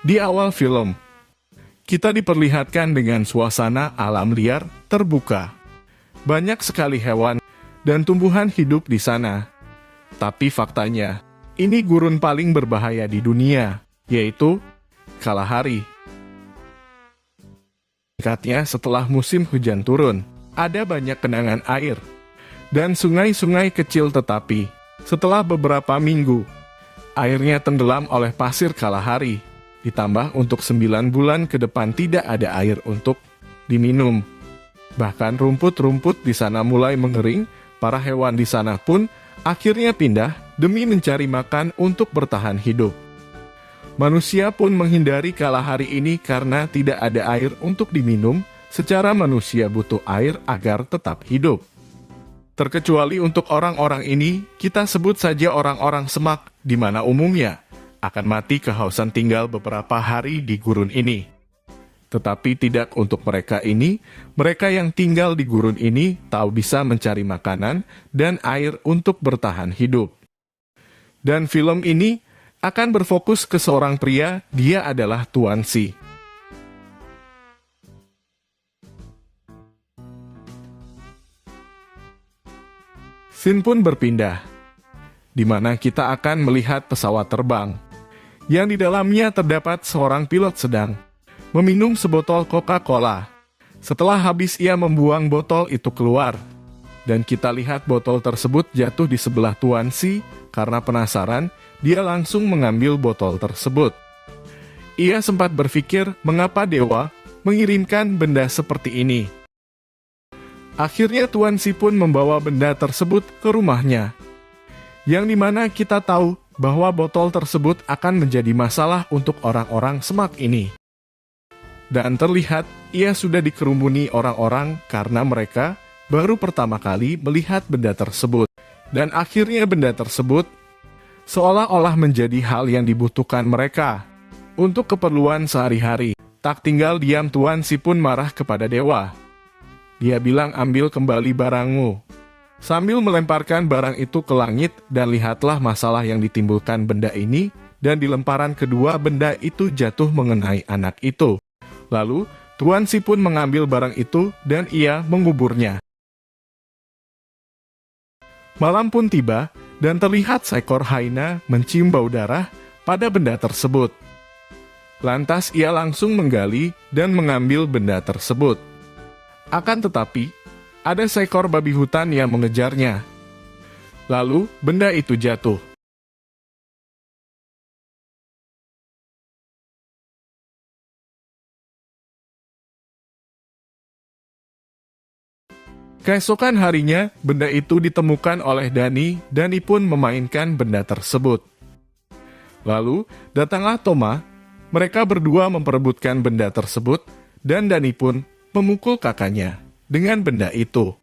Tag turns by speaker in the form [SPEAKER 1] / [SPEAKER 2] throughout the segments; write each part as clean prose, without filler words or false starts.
[SPEAKER 1] Di awal film, kita diperlihatkan dengan suasana alam liar terbuka. Banyak sekali hewan dan tumbuhan hidup di sana. Tapi faktanya, ini gurun paling berbahaya di dunia, yaitu Kalahari. Singkatnya, setelah musim hujan turun, ada banyak genangan air dan sungai-sungai kecil, tetapi setelah beberapa minggu, airnya tenggelam oleh pasir Kalahari. Ditambah untuk 9 bulan ke depan tidak ada air untuk diminum. Bahkan rumput-rumput di sana mulai mengering, para hewan di sana pun akhirnya pindah demi mencari makan untuk bertahan hidup. Manusia pun menghindari Kalahari ini karena tidak ada air untuk diminum, secara manusia butuh air agar tetap hidup. Terkecuali untuk orang-orang ini, kita sebut saja orang-orang semak, di mana umumnya akan mati kehausan tinggal beberapa hari di gurun ini. Tetapi tidak untuk mereka ini, mereka yang tinggal di gurun ini tahu bisa mencari makanan dan air untuk bertahan hidup. Dan film ini akan berfokus ke seorang pria, dia adalah Tuan Si. Scene pun berpindah, di mana kita akan melihat pesawat terbang, yang di dalamnya terdapat seorang pilot sedang meminum sebotol Coca-Cola. Setelah habis ia membuang botol itu keluar, dan kita lihat botol tersebut jatuh di sebelah Tuan Si. Karena penasaran, dia langsung mengambil botol tersebut. Ia sempat berpikir mengapa dewa mengirimkan benda seperti ini. Akhirnya Tuan Si pun membawa benda tersebut ke rumahnya, yang dimana kita tahu bahwa botol tersebut akan menjadi masalah untuk orang-orang semak ini. Dan terlihat ia sudah dikerumuni orang-orang karena mereka baru pertama kali melihat benda tersebut. Dan akhirnya benda tersebut seolah-olah menjadi hal yang dibutuhkan mereka untuk keperluan sehari-hari. Tak tinggal diam, Tuan Si pun marah kepada dewa. Dia bilang, ambil kembali barangmu. Sambil melemparkan barang itu ke langit, dan lihatlah masalah yang ditimbulkan benda ini, dan di lemparan kedua benda itu jatuh mengenai anak itu. Lalu, Tuan Si pun mengambil barang itu, dan ia menguburnya. Malam pun tiba, dan terlihat seekor hyena mencium bau darah pada benda tersebut. Lantas ia langsung menggali dan mengambil benda tersebut. Akan tetapi, ada seekor babi hutan yang mengejarnya. Lalu, benda itu jatuh. Keesokan harinya, benda itu ditemukan oleh Dani. Dani pun memainkan benda tersebut. Lalu, datanglah Toma. Mereka berdua memperebutkan benda tersebut, dan Dani pun memukul kakaknya dengan benda itu.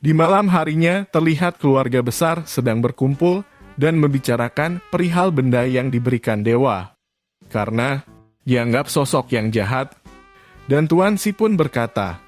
[SPEAKER 1] Di malam harinya, terlihat keluarga besar sedang berkumpul dan membicarakan perihal benda yang diberikan dewa. Karena dianggap sosok yang jahat, dan Tuan Si pun berkata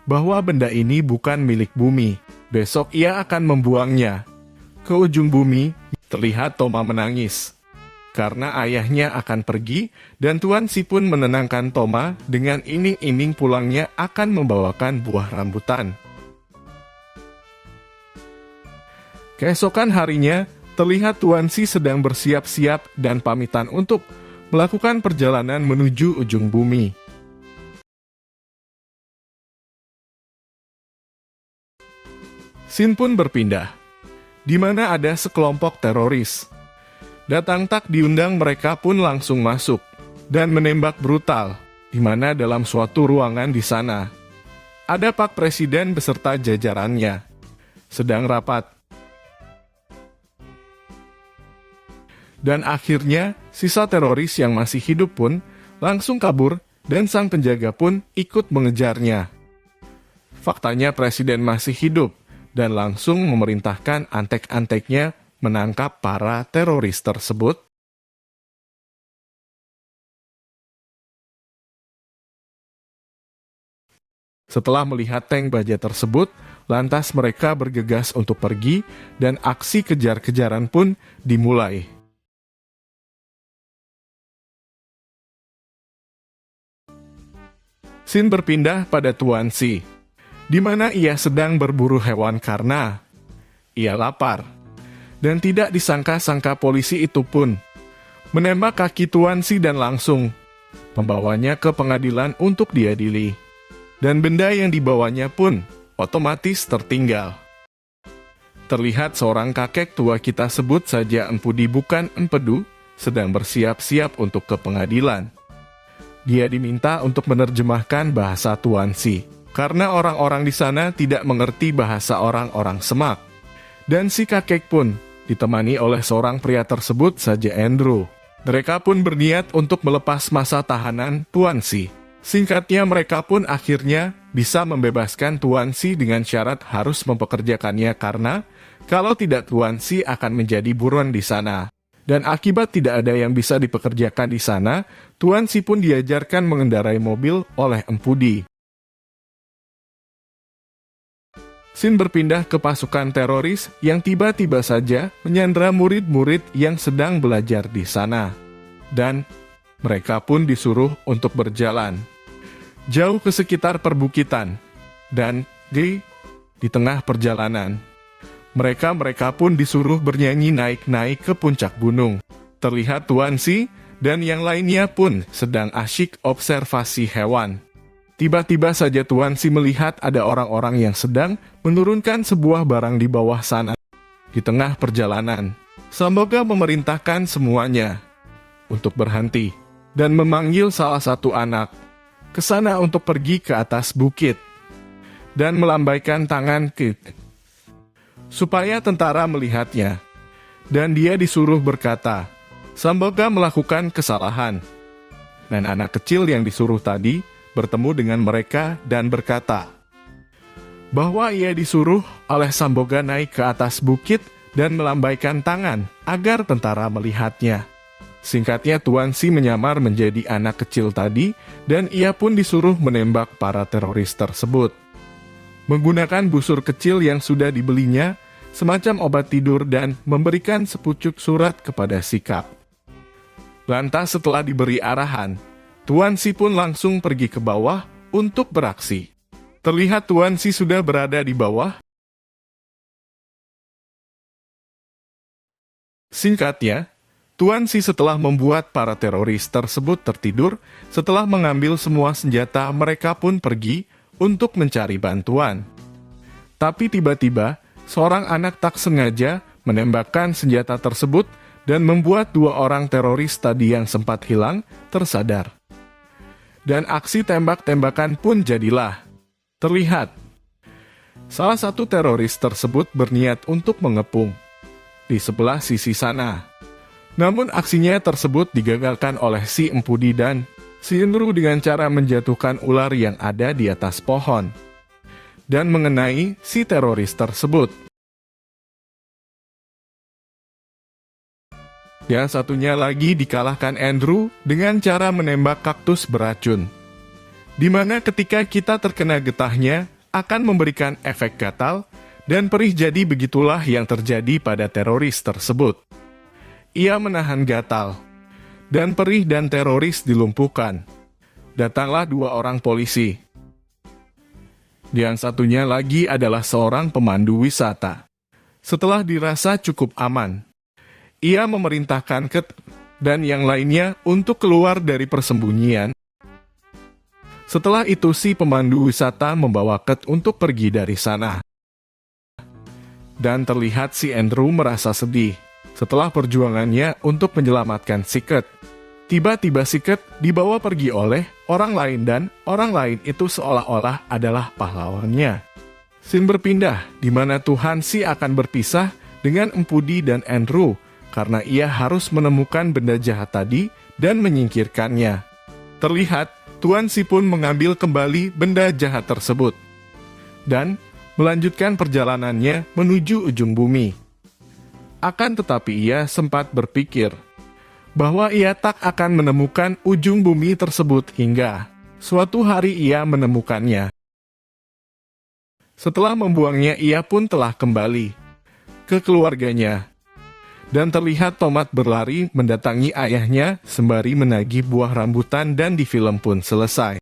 [SPEAKER 1] bahwa benda ini bukan milik bumi. Besok ia akan membuangnya ke ujung bumi. Terlihat Toma menangis karena ayahnya akan pergi, dan Tuan Si pun menenangkan Toma dengan iming-iming pulangnya akan membawakan buah rambutan. Keesokan harinya, terlihat Tuan Si sedang bersiap-siap dan pamitan untuk melakukan perjalanan menuju ujung bumi. Scene pun berpindah, di mana ada sekelompok teroris. Datang tak diundang, mereka pun langsung masuk dan menembak brutal, di mana dalam suatu ruangan di sana ada Pak Presiden beserta jajarannya sedang rapat. Dan akhirnya, sisa teroris yang masih hidup pun langsung kabur, dan sang penjaga pun ikut mengejarnya. Faktanya Presiden masih hidup, dan langsung memerintahkan antek-anteknya menangkap para teroris tersebut. Setelah melihat tank baja tersebut, Lantas mereka bergegas untuk pergi dan aksi kejar-kejaran pun dimulai. Scene berpindah pada Tuan Si, di mana ia sedang berburu hewan karena ia lapar. Dan tidak disangka-sangka polisi itu pun menembak kaki Tuan Si dan langsung membawanya ke pengadilan untuk diadili. Dan benda yang dibawanya pun otomatis tertinggal. Terlihat seorang kakek tua, kita sebut saja Empudi bukan Empedu, sedang bersiap-siap untuk ke pengadilan. Dia diminta untuk menerjemahkan bahasa Tuan Si, karena orang-orang di sana tidak mengerti bahasa orang-orang Semak. Dan si kakek pun ditemani oleh seorang pria tersebut saja, Andrew. Mereka pun berniat untuk melepas masa tahanan Tuan Si. Singkatnya, mereka pun akhirnya bisa membebaskan Tuan Si dengan syarat harus mempekerjakannya karena kalau tidak Tuan Si akan menjadi buruan di sana. Dan akibat tidak ada yang bisa dipekerjakan di sana, Tuan Si pun diajarkan mengendarai mobil oleh Empudi. Scene berpindah ke pasukan teroris yang tiba-tiba saja menyandra murid-murid yang sedang belajar di sana. Dan mereka pun disuruh untuk berjalan jauh ke sekitar perbukitan. Dan di tengah perjalanan, mereka pun disuruh bernyanyi naik-naik ke puncak gunung. Terlihat Tuan Si dan yang lainnya pun sedang asyik observasi hewan. Tiba-tiba saja Tuan Si melihat ada orang-orang yang sedang menurunkan sebuah barang di bawah sana. Di tengah perjalanan, Samboga memerintahkan semuanya untuk berhenti dan memanggil salah satu anak ke sana untuk pergi ke atas bukit dan melambaikan tangan supaya tentara melihatnya. Dan dia disuruh berkata, Samboga melakukan kesalahan. Dan anak kecil yang disuruh tadi bertemu dengan mereka dan berkata bahwa ia disuruh oleh Samboga naik ke atas bukit dan melambaikan tangan agar tentara melihatnya. Singkatnya, Tuan Si menyamar menjadi anak kecil tadi dan ia pun disuruh menembak para teroris tersebut. Menggunakan busur kecil yang sudah dibelinya, semacam obat tidur dan memberikan sepucuk surat kepada Sikap. Lantas setelah diberi arahan, Tuan Si pun langsung pergi ke bawah untuk beraksi. Terlihat Tuan Si sudah berada di bawah. Singkatnya, Tuan Si setelah membuat para teroris tersebut tertidur, setelah mengambil semua senjata, mereka pun pergi untuk mencari bantuan. Tapi tiba-tiba, seorang anak tak sengaja menembakkan senjata tersebut dan membuat dua orang teroris tadi yang sempat hilang tersadar. Dan aksi tembak-tembakan pun jadilah. Terlihat, salah satu teroris tersebut berniat untuk mengepung di sebelah sisi sana. Namun aksinya tersebut digagalkan oleh si Empudi dan si Andrew dengan cara menjatuhkan ular yang ada di atas pohon dan mengenai si teroris tersebut. Yang satunya lagi dikalahkan Andrew dengan cara menembak kaktus beracun, di mana ketika kita terkena getahnya akan memberikan efek gatal dan perih. Jadi begitulah yang terjadi pada teroris tersebut. Ia menahan gatal dan perih dan teroris dilumpuhkan. Datanglah dua orang polisi. Yang satunya lagi adalah seorang pemandu wisata. Setelah dirasa cukup aman, ia memerintahkan Ket dan yang lainnya untuk keluar dari persembunyian. Setelah itu si pemandu wisata membawa Ket untuk pergi dari sana. Dan terlihat si Andrew merasa sedih setelah perjuangannya untuk menyelamatkan si Ket. Tiba-tiba si Ket dibawa pergi oleh orang lain dan orang lain itu seolah-olah adalah pahlawannya. Scene berpindah di mana Tuan Si akan berpisah dengan Empudi dan Andrew karena ia harus menemukan benda jahat tadi dan menyingkirkannya. Terlihat Tuan Si pun mengambil kembali benda jahat tersebut dan melanjutkan perjalanannya menuju ujung bumi. Akan tetapi ia sempat berpikir bahwa ia tak akan menemukan ujung bumi tersebut hingga suatu hari ia menemukannya. Setelah membuangnya, ia pun telah kembali ke keluarganya. Dan terlihat Tomat berlari mendatangi ayahnya sembari menagih buah rambutan dan di film pun selesai.